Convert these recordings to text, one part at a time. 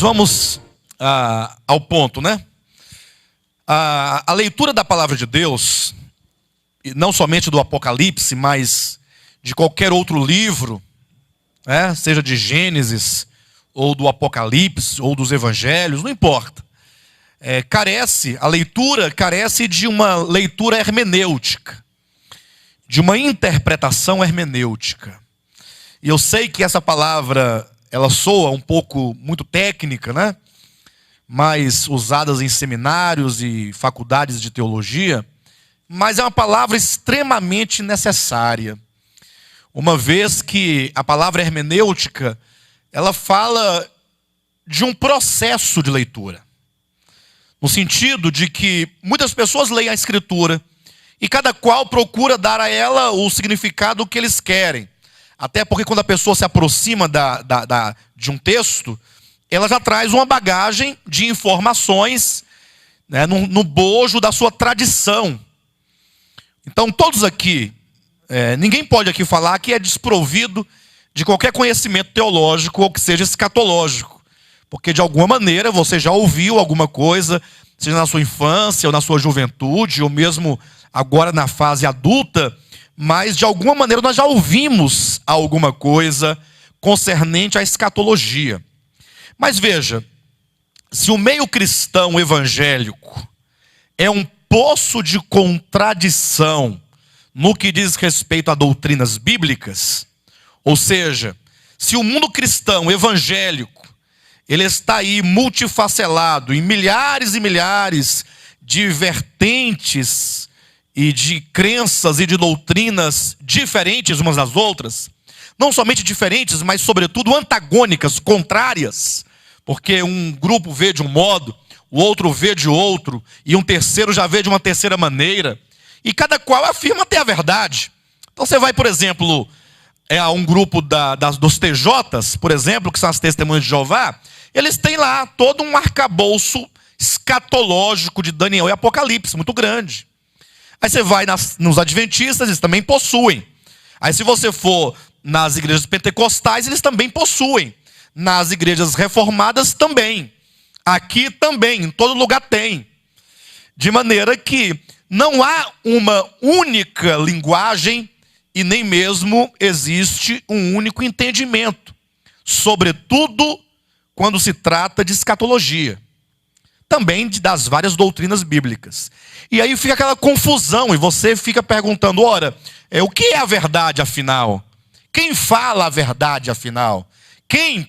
Vamos ao ponto, né? A leitura da palavra de Deus, e não somente do Apocalipse, mas de qualquer outro livro, né? Seja de Gênesis, ou do Apocalipse, ou dos Evangelhos, não importa. A leitura carece de uma leitura hermenêutica, de uma interpretação hermenêutica. E eu sei que essa palavra, ela soa um pouco muito técnica, né? Mais usadas em seminários e faculdades de teologia, mas é uma palavra extremamente necessária. Uma vez que a palavra hermenêutica, ela fala de um processo de leitura. No sentido de que muitas pessoas leem a Escritura e cada qual procura dar a ela o significado que eles querem. Até porque quando a pessoa se aproxima de um texto, ela já traz uma bagagem de informações, né, no bojo da sua tradição. Então todos aqui, ninguém pode aqui falar que é desprovido de qualquer conhecimento teológico ou que seja escatológico. Porque de alguma maneira você já ouviu alguma coisa, seja na sua infância ou na sua juventude, ou mesmo agora na fase adulta, mas de alguma maneira nós já ouvimos alguma coisa concernente à escatologia. Mas veja, se o meio cristão evangélico é um poço de contradição no que diz respeito a doutrinas bíblicas, ou seja, se o mundo cristão evangélico ele está aí multifacelado em milhares e milhares de vertentes e de crenças e de doutrinas diferentes umas das outras, não somente diferentes, mas sobretudo antagônicas, contrárias, porque um grupo vê de um modo, o outro vê de outro, e um terceiro já vê de uma terceira maneira, e cada qual afirma ter a verdade. Então você vai, por exemplo, a um grupo dos TJs, por exemplo, que são as Testemunhas de Jeová, eles têm lá todo um arcabouço escatológico de Daniel e Apocalipse, muito grande. Aí você vai nos adventistas, eles também possuem. Aí se você for nas igrejas pentecostais, eles também possuem. Nas igrejas reformadas também. Aqui também, em todo lugar tem. De maneira que não há uma única linguagem e nem mesmo existe um único entendimento. Sobretudo quando se trata de escatologia. Também das várias doutrinas bíblicas. E aí fica aquela confusão e você fica perguntando, ora, o que é a verdade afinal? Quem fala a verdade afinal? Quem,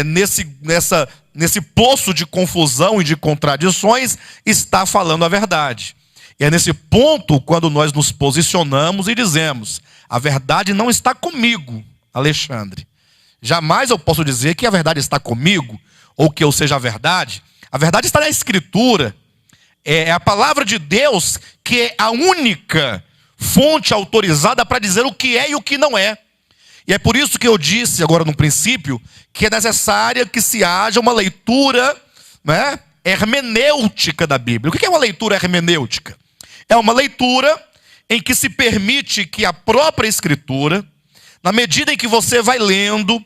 nesse poço de confusão e de contradições, está falando a verdade? E é nesse ponto quando nós nos posicionamos e dizemos, a verdade não está comigo, Alexandre. Jamais eu posso dizer que a verdade está comigo, ou que eu seja a verdade. A verdade está na Escritura. É a palavra de Deus que é a única fonte autorizada para dizer o que é e o que não é. E é por isso que eu disse agora no princípio que é necessária que se haja uma leitura, né, hermenêutica da Bíblia. O que é uma leitura hermenêutica? É uma leitura em que se permite que a própria Escritura, na medida em que você vai lendo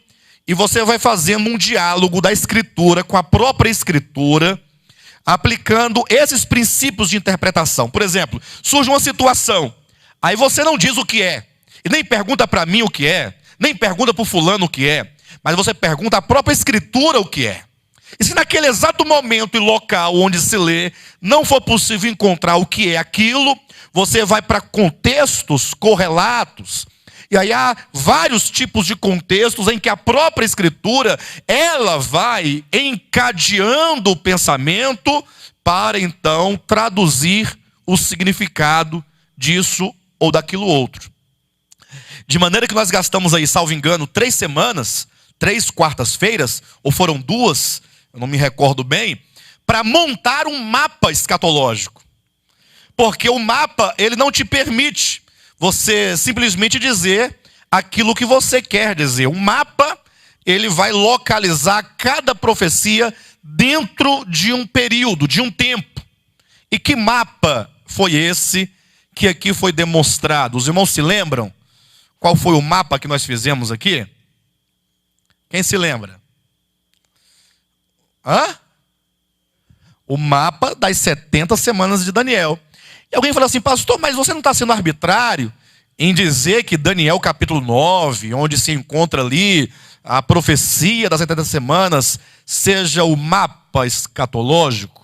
e você vai fazendo um diálogo da Escritura com a própria Escritura, aplicando esses princípios de interpretação. Por exemplo, surge uma situação, aí você não diz o que é, e nem pergunta para mim o que é, nem pergunta para o fulano o que é, mas você pergunta à própria Escritura o que é. E se naquele exato momento e local onde se lê, não for possível encontrar o que é aquilo, você vai para contextos correlatos. E aí há vários tipos de contextos em que a própria Escritura, ela vai encadeando o pensamento para então traduzir o significado disso ou daquilo outro. De maneira que nós gastamos aí, salvo engano, 3 semanas, 3 quartas-feiras, ou foram 2, eu não me recordo bem, para montar um mapa escatológico. Porque o mapa, ele não te permite você simplesmente dizer aquilo que você quer dizer. O mapa, ele vai localizar cada profecia dentro de um período, de um tempo. E que mapa foi esse que aqui foi demonstrado? Os irmãos se lembram? Qual foi o mapa que nós fizemos aqui? Quem se lembra? Hã? O mapa das 70 semanas de Daniel. E alguém fala assim, pastor, mas você não está sendo arbitrário em dizer que Daniel capítulo 9, onde se encontra ali a profecia das 70 semanas, seja o mapa escatológico?